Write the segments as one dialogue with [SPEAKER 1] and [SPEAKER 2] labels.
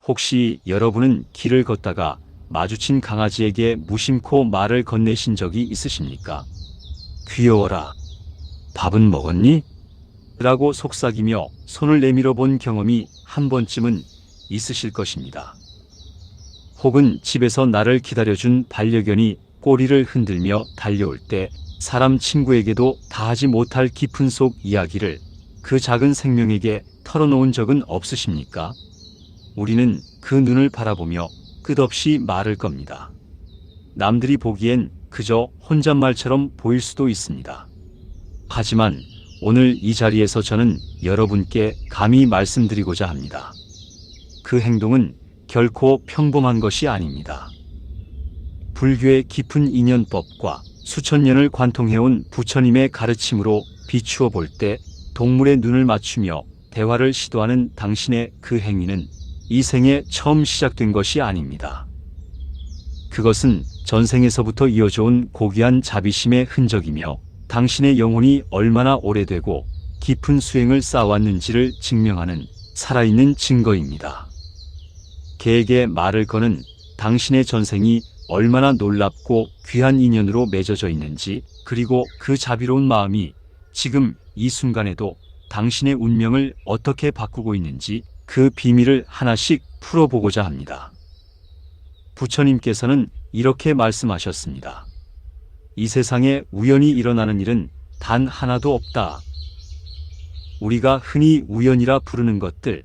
[SPEAKER 1] 혹시 여러분은 길을 걷다가 마주친 강아지에게 무심코 말을 건네신 적이 있으십니까? 귀여워라. 밥은 먹었니? 라고 속삭이며 손을 내밀어 본 경험이 한 번쯤은 있으실 것입니다. 혹은 집에서 나를 기다려준 반려견이 꼬리를 흔들며 달려올 때 사람 친구에게도 다하지 못할 깊은 속 이야기를 그 작은 생명에게 털어놓은 적은 없으십니까? 우리는 그 눈을 바라보며 끝없이 말을 겁니다. 남들이 보기엔 그저 혼잣말처럼 보일 수도 있습니다. 하지만 오늘 이 자리에서 저는 여러분께 감히 말씀드리고자 합니다. 그 행동은 결코 평범한 것이 아닙니다. 불교의 깊은 인연법과 수천 년을 관통해온 부처님의 가르침으로 비추어 볼 때 동물의 눈을 맞추며 대화를 시도하는 당신의 그 행위는 이 생에 처음 시작된 것이 아닙니다. 그것은 전생에서부터 이어져온 고귀한 자비심의 흔적이며 당신의 영혼이 얼마나 오래되고 깊은 수행을 쌓아왔는지를 증명하는 살아있는 증거입니다. 개에게 말을 거는 당신의 전생이 얼마나 놀랍고 귀한 인연으로 맺어져 있는지, 그리고 그 자비로운 마음이 지금 이 순간에도 당신의 운명을 어떻게 바꾸고 있는지 그 비밀을 하나씩 풀어보고자 합니다. 부처님께서는 이렇게 말씀하셨습니다. 이 세상에 우연히 일어나는 일은 단 하나도 없다. 우리가 흔히 우연이라 부르는 것들,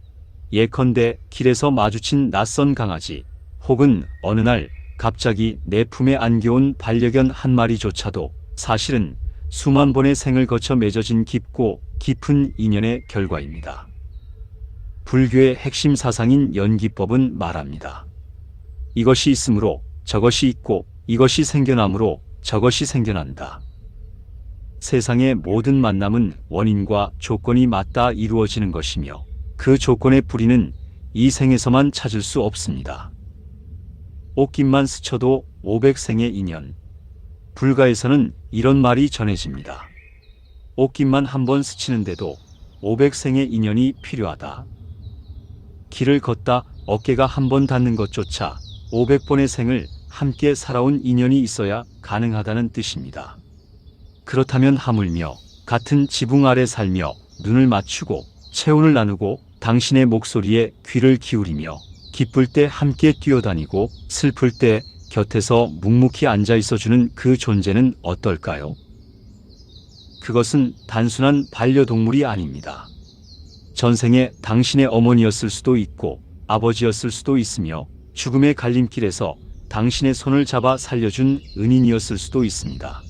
[SPEAKER 1] 예컨대 길에서 마주친 낯선 강아지, 혹은 어느 날 갑자기 내 품에 안겨온 반려견 한 마리조차도 사실은 수만 번의 생을 거쳐 맺어진 깊고 깊은 인연의 결과입니다. 불교의 핵심 사상인 연기법은 말합니다. 이것이 있으므로 저것이 있고, 이것이 생겨나므로 저것이 생겨난다. 세상의 모든 만남은 원인과 조건이 맞닿아 이루어지는 것이며 그 조건의 뿌리는 이 생에서만 찾을 수 없습니다. 옷깃만 스쳐도 500생의 인연. 불가에서는 이런 말이 전해집니다. 옷깃만 한 번 스치는데도 500생의 인연이 필요하다. 길을 걷다 어깨가 한 번 닿는 것조차 500번의 생을 함께 살아온 인연이 있어야 가능하다는 뜻입니다. 그렇다면 하물며 같은 지붕 아래 살며 눈을 맞추고 체온을 나누고 당신의 목소리에 귀를 기울이며 기쁠 때 함께 뛰어다니고 슬플 때 곁에서 묵묵히 앉아 있어주는 그 존재는 어떨까요? 그것은 단순한 반려동물이 아닙니다. 전생에 당신의 어머니였을 수도 있고 아버지였을 수도 있으며 죽음의 갈림길에서 당신의 손을 잡아 살려준 은인이었을 수도 있습니다.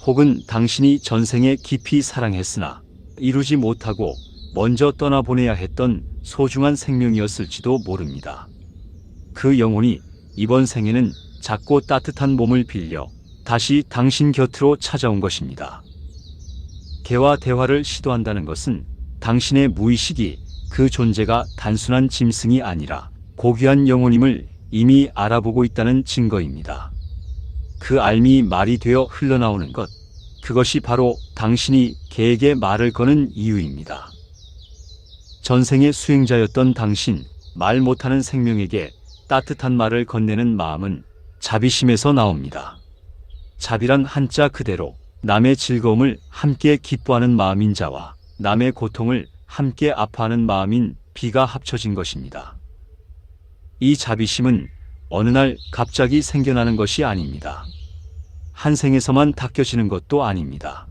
[SPEAKER 1] 혹은 당신이 전생에 깊이 사랑했으나 이루지 못하고 먼저 떠나보내야 했던 소중한 생명이었을지도 모릅니다. 그 영혼이 이번 생에는 작고 따뜻한 몸을 빌려 다시 당신 곁으로 찾아온 것입니다. 개와 대화를 시도한다는 것은 당신의 무의식이 그 존재가 단순한 짐승이 아니라 고귀한 영혼임을 이미 알아보고 있다는 증거입니다. 그 알미 말이 되어 흘러나오는 것, 그것이 바로 당신이 개에게 말을 거는 이유입니다. 전생의 수행자였던 당신, 말 못하는 생명에게 따뜻한 말을 건네는 마음은 자비심에서 나옵니다. 자비란 한자 그대로 남의 즐거움을 함께 기뻐하는 마음인 자와 남의 고통을 함께 아파하는 마음인 비가 합쳐진 것입니다. 이 자비심은 어느 날 갑자기 생겨나는 것이 아닙니다. 한 생에서만 닦여지는 것도 아닙니다.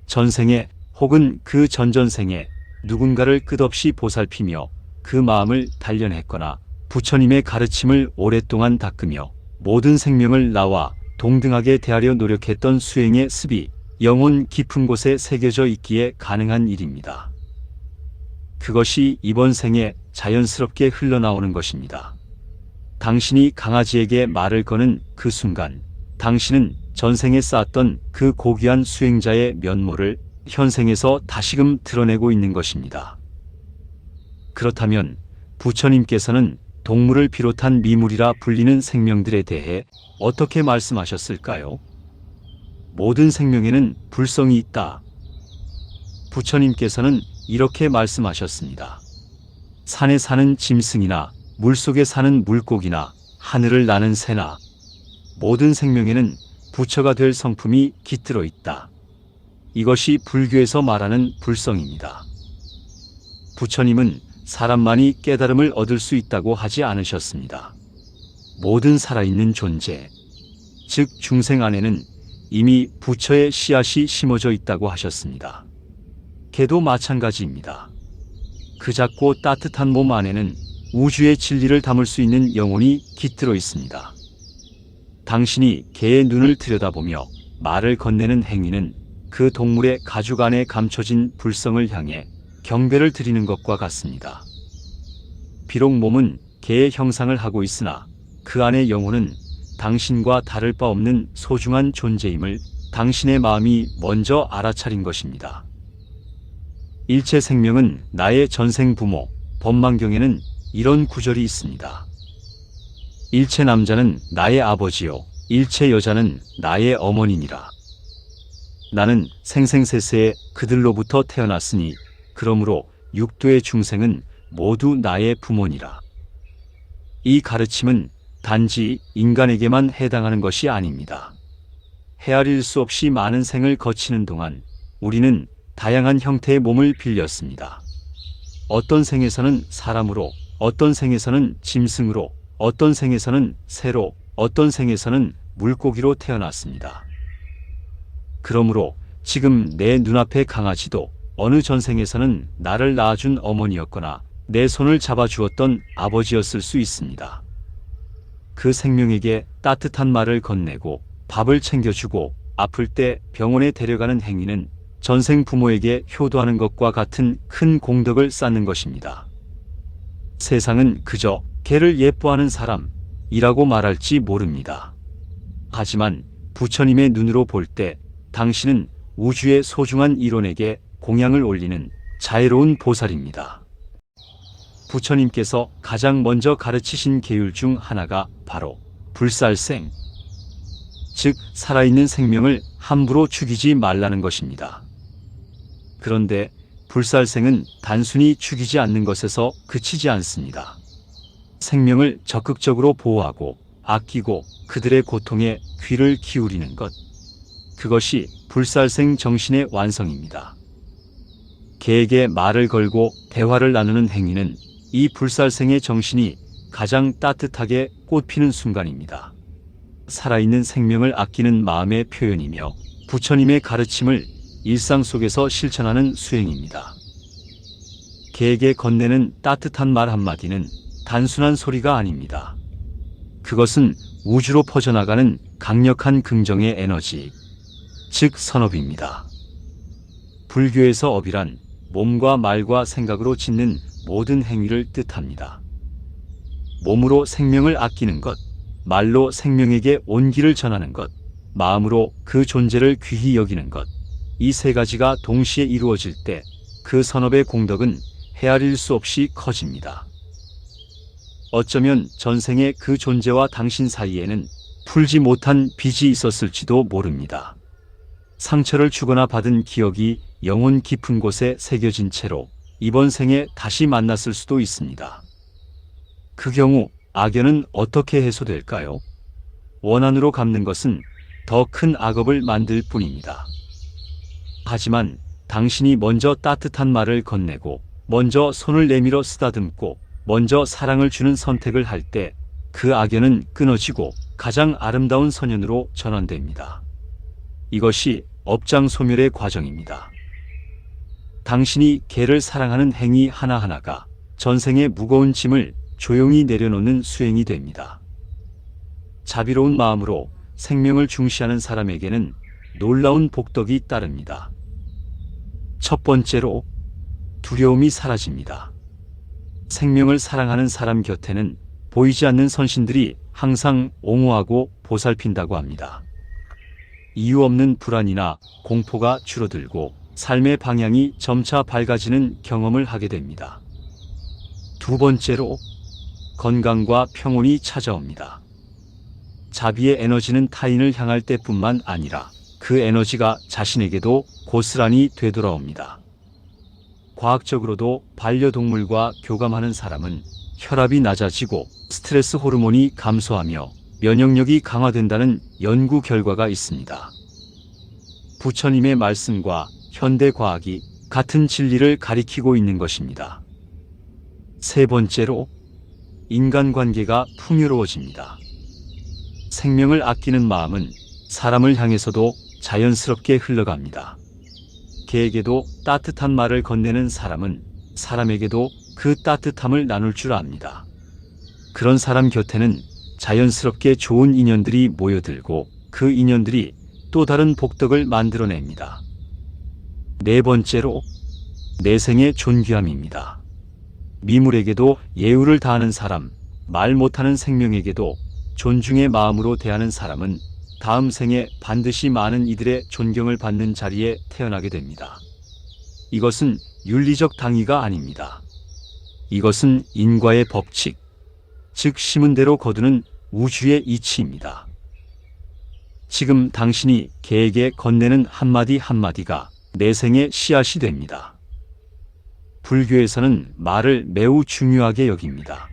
[SPEAKER 1] 전생에 혹은 그 전전생에 누군가를 끝없이 보살피며 그 마음을 단련했거나 부처님의 가르침을 오랫동안 닦으며 모든 생명을 나와 동등하게 대하려 노력했던 수행의 습이 영혼 깊은 곳에 새겨져 있기에 가능한 일입니다. 그것이 이번 생에 자연스럽게 흘러나오는 것입니다. 당신이 강아지에게 말을 거는 그 순간, 당신은 전생에 쌓았던 그 고귀한 수행자의 면모를 현생에서 다시금 드러내고 있는 것입니다. 그렇다면 부처님께서는 동물을 비롯한 미물이라 불리는 생명들에 대해 어떻게 말씀하셨을까요? 모든 생명에는 불성이 있다. 부처님께서는 이렇게 말씀하셨습니다. 산에 사는 짐승이나 물속에 사는 물고기나 하늘을 나는 새나 모든 생명에는 부처가 될 성품이 깃들어 있다. 이것이 불교에서 말하는 불성입니다. 부처님은 사람만이 깨달음을 얻을 수 있다고 하지 않으셨습니다. 모든 살아있는 존재, 즉 중생 안에는 이미 부처의 씨앗이 심어져 있다고 하셨습니다. 개도 마찬가지입니다. 그 작고 따뜻한 몸 안에는 우주의 진리를 담을 수 있는 영혼이 깃들어 있습니다. 당신이 개의 눈을 들여다보며 말을 건네는 행위는 그 동물의 가죽 안에 감춰진 불성을 향해 경배를 드리는 것과 같습니다. 비록 몸은 개의 형상을 하고 있으나 그 안의 영혼은 당신과 다를 바 없는 소중한 존재임을 당신의 마음이 먼저 알아차린 것입니다. 일체 생명은 나의 전생 부모, 법망경에는 이런 구절이 있습니다. 일체 남자는 나의 아버지요, 일체 여자는 나의 어머니니라. 나는 생생세세에 그들로부터 태어났으니 그러므로 육도의 중생은 모두 나의 부모니라. 이 가르침은 단지 인간에게만 해당하는 것이 아닙니다. 헤아릴 수 없이 많은 생을 거치는 동안 우리는 다양한 형태의 몸을 빌렸습니다. 어떤 생에서는 사람으로, 어떤 생에서는 짐승으로, 어떤 생에서는 새로, 어떤 생에서는 물고기로 태어났습니다. 그러므로 지금 내 눈앞의 강아지도 어느 전생에서는 나를 낳아준 어머니였거나 내 손을 잡아주었던 아버지였을 수 있습니다. 그 생명에게 따뜻한 말을 건네고 밥을 챙겨주고 아플 때 병원에 데려가는 행위는 전생 부모에게 효도하는 것과 같은 큰 공덕을 쌓는 것입니다. 세상은 그저 개를 예뻐하는 사람이라고 말할지 모릅니다. 하지만 부처님의 눈으로 볼 때 당신은 우주의 소중한 일원에게 공양을 올리는 자애로운 보살입니다. 부처님께서 가장 먼저 가르치신 계율 중 하나가 바로 불살생, 즉 살아있는 생명을 함부로 죽이지 말라는 것입니다. 그런데 불살생은 단순히 죽이지 않는 것에서 그치지 않습니다. 생명을 적극적으로 보호하고 아끼고 그들의 고통에 귀를 기울이는 것, 그것이 불살생 정신의 완성입니다. 개에게 말을 걸고 대화를 나누는 행위는 이 불살생의 정신이 가장 따뜻하게 꽃피는 순간입니다. 살아있는 생명을 아끼는 마음의 표현이며 부처님의 가르침을 일상 속에서 실천하는 수행입니다. 개에게 건네는 따뜻한 말 한마디는 단순한 소리가 아닙니다. 그것은 우주로 퍼져나가는 강력한 긍정의 에너지, 즉 선업입니다. 불교에서 업이란 몸과 말과 생각으로 짓는 모든 행위를 뜻합니다. 몸으로 생명을 아끼는 것, 말로 생명에게 온기를 전하는 것, 마음으로 그 존재를 귀히 여기는 것, 이 세 가지가 동시에 이루어질 때 그 선업의 공덕은 헤아릴 수 없이 커집니다. 어쩌면 전생의 그 존재와 당신 사이에는 풀지 못한 빚이 있었을지도 모릅니다. 상처를 주거나 받은 기억이 영혼 깊은 곳에 새겨진 채로 이번 생에 다시 만났을 수도 있습니다. 그 경우 악연은 어떻게 해소될까요? 원한으로 갚는 것은 더 큰 악업을 만들 뿐입니다. 하지만 당신이 먼저 따뜻한 말을 건네고 먼저 손을 내밀어 쓰다듬고 먼저 사랑을 주는 선택을 할 때 그 악연은 끊어지고 가장 아름다운 선연으로 전환됩니다. 이것이 업장소멸의 과정입니다. 당신이 개를 사랑하는 행위 하나하나가 전생의 무거운 짐을 조용히 내려놓는 수행이 됩니다. 자비로운 마음으로 생명을 중시하는 사람에게는 놀라운 복덕이 따릅니다. 첫 번째로, 두려움이 사라집니다. 생명을 사랑하는 사람 곁에는 보이지 않는 선신들이 항상 옹호하고 보살핀다고 합니다. 이유 없는 불안이나 공포가 줄어들고 삶의 방향이 점차 밝아지는 경험을 하게 됩니다. 두 번째로, 건강과 평온이 찾아옵니다. 자비의 에너지는 타인을 향할 때뿐만 아니라 그 에너지가 자신에게도 고스란히 되돌아옵니다. 과학적으로도 반려동물과 교감하는 사람은 혈압이 낮아지고 스트레스 호르몬이 감소하며 면역력이 강화된다는 연구 결과가 있습니다. 부처님의 말씀과 현대 과학이 같은 진리를 가리키고 있는 것입니다. 세 번째로, 인간관계가 풍요로워집니다. 생명을 아끼는 마음은 사람을 향해서도 자연스럽게 흘러갑니다. 개에게도 따뜻한 말을 건네는 사람은 사람에게도 그 따뜻함을 나눌 줄 압니다. 그런 사람 곁에는 자연스럽게 좋은 인연들이 모여들고 그 인연들이 또 다른 복덕을 만들어냅니다. 네 번째로, 내생의 존귀함입니다. 미물에게도 예우를 다하는 사람, 말 못하는 생명에게도 존중의 마음으로 대하는 사람은 다음 생에 반드시 많은 이들의 존경을 받는 자리에 태어나게 됩니다. 이것은 윤리적 당위가 아닙니다. 이것은 인과의 법칙, 즉 심은 대로 거두는 우주의 이치입니다. 지금 당신이 개에게 건네는 한마디 한마디가 내생의 씨앗이 됩니다. 불교에서는 말을 매우 중요하게 여깁니다.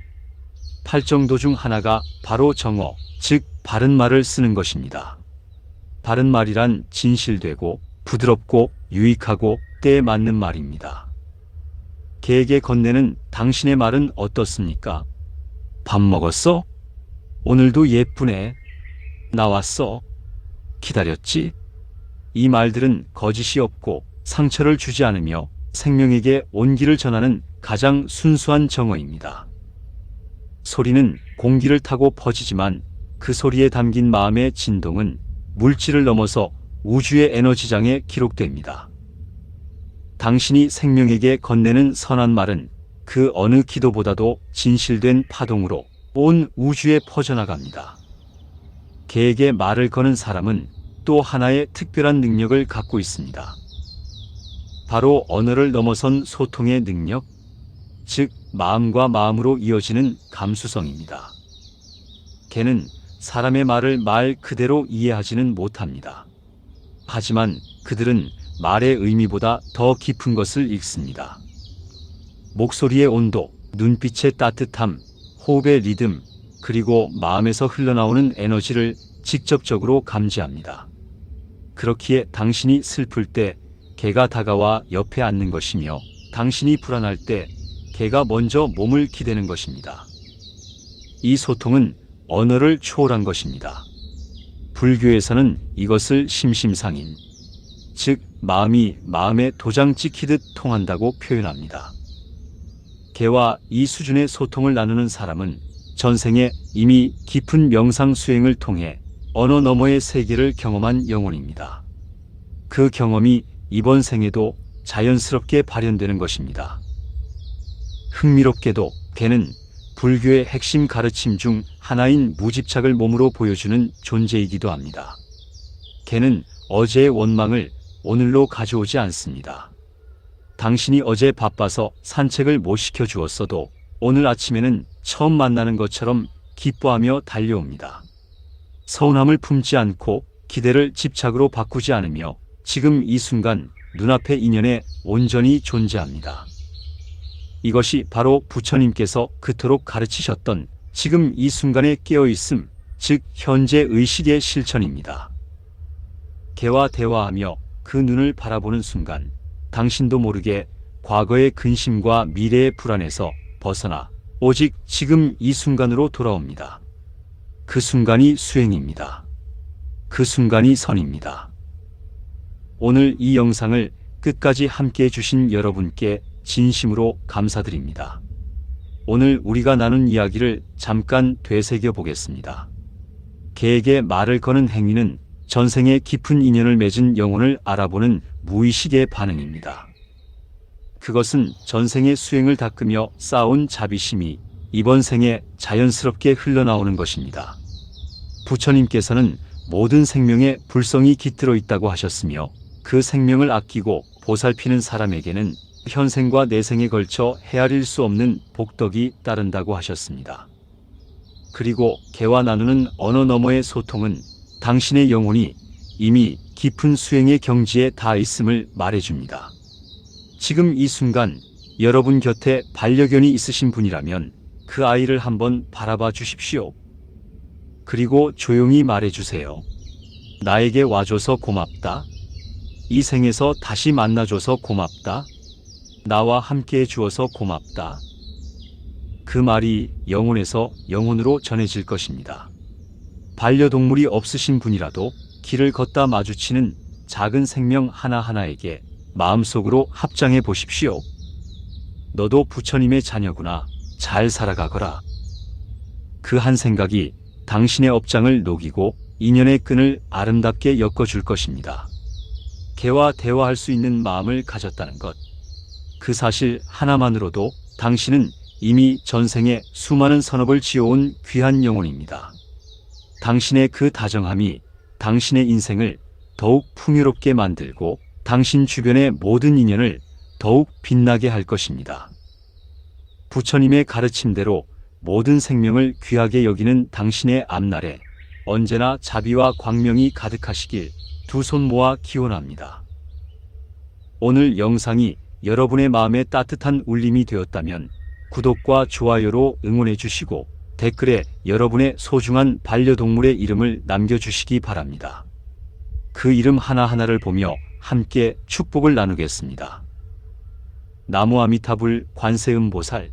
[SPEAKER 1] 팔정도 중 하나가 바로 정어, 즉 바른 말을 쓰는 것입니다. 바른 말이란 진실되고 부드럽고 유익하고 때에 맞는 말입니다. 개에게 건네는 당신의 말은 어떻습니까? 밥 먹었어? 오늘도 예쁘네. 나왔어? 기다렸지? 이 말들은 거짓이 없고 상처를 주지 않으며 생명에게 온기를 전하는 가장 순수한 정어입니다. 소리는 공기를 타고 퍼지지만 그 소리에 담긴 마음의 진동은 물질을 넘어서 우주의 에너지장에 기록됩니다. 당신이 생명에게 건네는 선한 말은 그 어느 기도보다도 진실된 파동으로 온 우주에 퍼져나갑니다. 개에게 말을 거는 사람은 또 하나의 특별한 능력을 갖고 있습니다. 바로 언어를 넘어선 소통의 능력, 즉 마음과 마음으로 이어지는 감수성입니다. 개는 사람의 말을 말 그대로 이해하지는 못합니다. 하지만 그들은 말의 의미보다 더 깊은 것을 읽습니다. 목소리의 온도, 눈빛의 따뜻함, 호흡의 리듬, 그리고 마음에서 흘러나오는 에너지를 직접적으로 감지합니다. 그렇기에 당신이 슬플 때 개가 다가와 옆에 앉는 것이며 당신이 불안할 때 개가 먼저 몸을 기대는 것입니다. 이 소통은 언어를 초월한 것입니다. 불교에서는 이것을 심심상인, 즉 마음이 마음에 도장 찍히듯 통한다고 표현합니다. 개와 이 수준의 소통을 나누는 사람은 전생에 이미 깊은 명상 수행을 통해 언어 너머의 세계를 경험한 영혼입니다. 그 경험이 이번 생에도 자연스럽게 발현되는 것입니다. 흥미롭게도 개는 불교의 핵심 가르침 중 하나인 무집착을 몸으로 보여주는 존재이기도 합니다. 개는 어제의 원망을 오늘로 가져오지 않습니다. 당신이 어제 바빠서 산책을 못 시켜주었어도 오늘 아침에는 처음 만나는 것처럼 기뻐하며 달려옵니다. 서운함을 품지 않고 기대를 집착으로 바꾸지 않으며 지금 이 순간 눈앞의 인연에 온전히 존재합니다. 이것이 바로 부처님께서 그토록 가르치셨던 지금 이 순간에 깨어있음, 즉 현재 의식의 실천입니다. 개와 대화하며 그 눈을 바라보는 순간 당신도 모르게 과거의 근심과 미래의 불안에서 벗어나 오직 지금 이 순간으로 돌아옵니다. 그 순간이 수행입니다. 그 순간이 선입니다. 오늘 이 영상을 끝까지 함께 해주신 여러분께 진심으로 감사드립니다. 오늘 우리가 나눈 이야기를 잠깐 되새겨 보겠습니다. 개에게 말을 거는 행위는 전생에 깊은 인연을 맺은 영혼을 알아보는 무의식의 반응입니다. 그것은 전생의 수행을 닦으며 쌓아온 자비심이 이번 생에 자연스럽게 흘러나오는 것입니다. 부처님께서는 모든 생명에 불성이 깃들어 있다고 하셨으며 그 생명을 아끼고 보살피는 사람에게는 현생과 내생에 걸쳐 헤아릴 수 없는 복덕이 따른다고 하셨습니다. 그리고 개와 나누는 언어 너머의 소통은 당신의 영혼이 이미 깊은 수행의 경지에 닿아 있음을 말해줍니다. 지금 이 순간 여러분 곁에 반려견이 있으신 분이라면 그 아이를 한번 바라봐 주십시오. 그리고 조용히 말해 주세요. 나에게 와줘서 고맙다. 이 생에서 다시 만나줘서 고맙다. 나와 함께 해주어서 고맙다. 그 말이 영혼에서 영혼으로 전해질 것입니다. 반려동물이 없으신 분이라도 길을 걷다 마주치는 작은 생명 하나하나에게 마음속으로 합장해 보십시오. 너도 부처님의 자녀구나. 잘 살아가거라. 그 한 생각이 당신의 업장을 녹이고 인연의 끈을 아름답게 엮어줄 것입니다. 개와 대화할 수 있는 마음을 가졌다는 것. 그 사실 하나만으로도 당신은 이미 전생에 수많은 선업을 지어온 귀한 영혼입니다. 당신의 그 다정함이 당신의 인생을 더욱 풍요롭게 만들고 당신 주변의 모든 인연을 더욱 빛나게 할 것입니다. 부처님의 가르침대로 모든 생명을 귀하게 여기는 당신의 앞날에 언제나 자비와 광명이 가득하시길 두 손 모아 기원합니다. 오늘 영상이 여러분의 마음에 따뜻한 울림이 되었다면 구독과 좋아요로 응원해 주시고 댓글에 여러분의 소중한 반려동물의 이름을 남겨주시기 바랍니다. 그 이름 하나하나를 보며 함께 축복을 나누겠습니다. 나무 아미타불 관세음보살